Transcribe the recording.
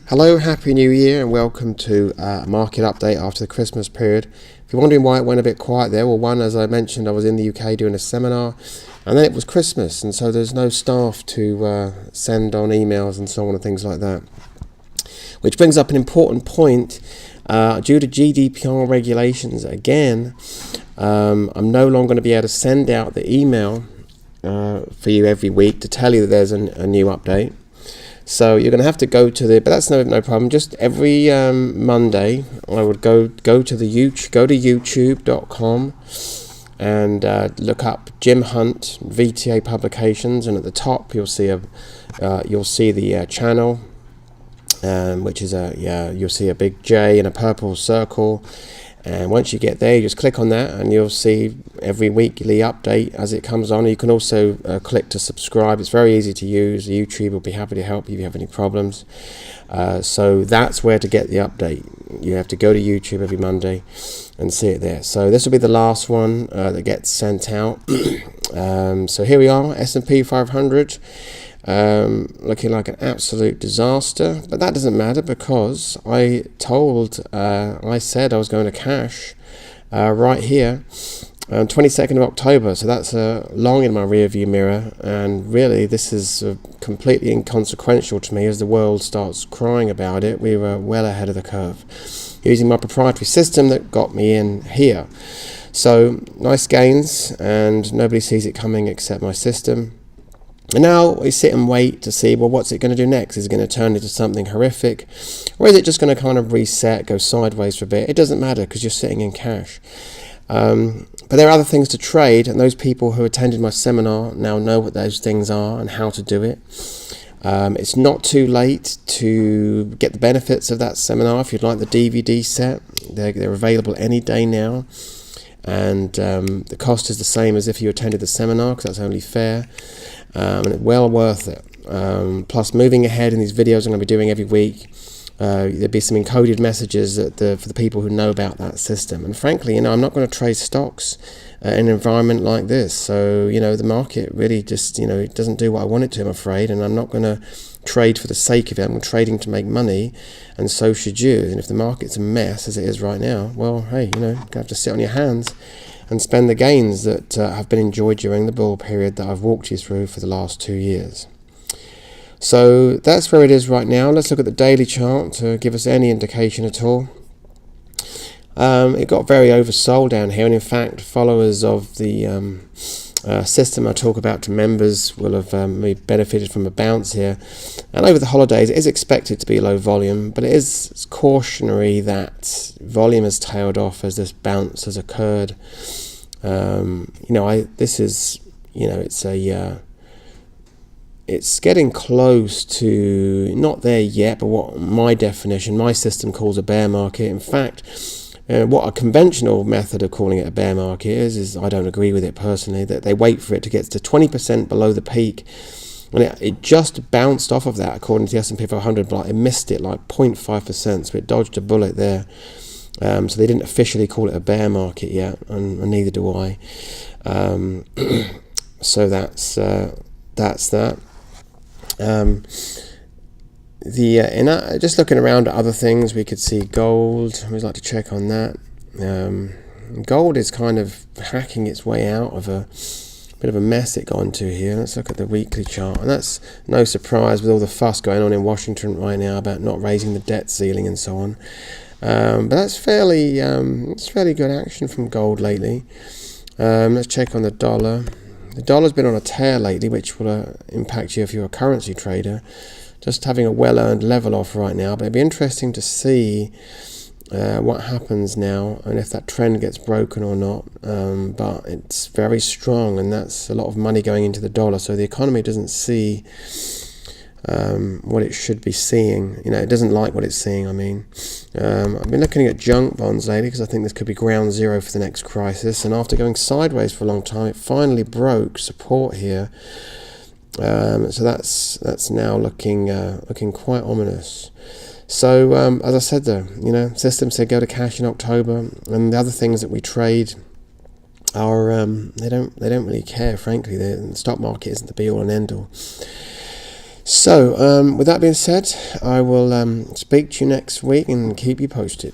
Hello, Happy New Year, and welcome to a market update after the Christmas period. If you're wondering why it went a bit quiet there, well, one, as I mentioned, I was in the UK doing a seminar, and then it was Christmas, and so there's no staff to send on emails and so on and things like that. Which brings up an important point. Due to GDPR regulations, again, I'm no longer going to be able to send out the email for you every week to tell you that there's a new update. So you're going to have to go to but that's no problem. Just every Monday, I would go to YouTube.com and look up Jim Hunt VTA Publications, and at the top you'll see the channel, which is you'll see a big J in a purple circle. And once you get there, you just click on that and you'll see every weekly update as it comes on. You can also click to subscribe. It's very easy to use. YouTube will be happy to help you if you have any problems. So that's where to get the update. You have to go to YouTube every Monday and see it there. So this will be the last one that gets sent out. So here we are, S&P 500. Looking like an absolute disaster, but that doesn't matter because I said I was going to cash right here on 22nd of October, so that's long in my rear view mirror, and really this is completely inconsequential to me as the world starts crying about it. We were well ahead of the curve using my proprietary system that got me in here. So nice gains, and nobody sees it coming except my system. And now we sit and wait to see, well, what's it going to do next? Is it going to turn into something horrific? Or is it just going to kind of reset, go sideways for a bit? It doesn't matter because you're sitting in cash. But there are other things to trade, and those people who attended my seminar now know what those things are and how to do it. It's not too late to get the benefits of that seminar. If you'd like the DVD set, they're available any day now. And the cost is the same as if you attended the seminar, because that's only fair. And it's well worth it. Plus, moving ahead in these videos I'm going to be doing every week, there'll be some encoded messages for the people who know about that system. And frankly, I'm not going to trade stocks in an environment like this. So, the market really just, it doesn't do what I want it to, I'm afraid. And I'm not going to trade for the sake of it. I'm trading to make money, and so should you. And if the market's a mess as it is right now, well, hey, you have to sit on your hands and spend the gains that have been enjoyed during the bull period that I've walked you through for the last 2 years. So that's where it is right now. Let's look at the daily chart to give us any indication at all. It got very oversold down here, and in fact, followers of the system I talk about to members will have benefited from a bounce here. And over the holidays, it is expected to be low volume, but it is cautionary that volume has tailed off as this bounce has occurred. It's getting close to, not there yet, but what my system calls a bear market. In fact, what a conventional method of calling it a bear market is I don't agree with it personally, that they wait for it to get to 20% below the peak. And it just bounced off of that according to the S&P 500, but it missed it like 0.5%, so it dodged a bullet there. So they didn't officially call it a bear market yet, and neither do I. So that's that. Just looking around at other things, we could see gold. We'd like to check on that. Gold is kind of hacking its way out of a bit of a mess it got into here. Let's look at the weekly chart, and that's no surprise with all the fuss going on in Washington right now about not raising the debt ceiling and so on. But that's fairly good action from gold lately. Let's check on the dollar. The dollar's been on a tear lately, which will impact you if you're a currency trader. Just having a well-earned level off right now, but it'd be interesting to see what happens now and if that trend gets broken or not. But it's very strong, and that's a lot of money going into the dollar, so the economy doesn't see what it should be seeing. It doesn't like what it's seeing. I've been looking at junk bonds lately because I think this could be ground zero for the next crisis, and after going sideways for a long time, it finally broke support here. So that's now looking quite ominous. So as I said though, system said go to cash in October, and the other things that we trade are they don't really care, frankly. The stock market isn't the be all and end all. So, with that being said, I will speak to you next week and keep you posted.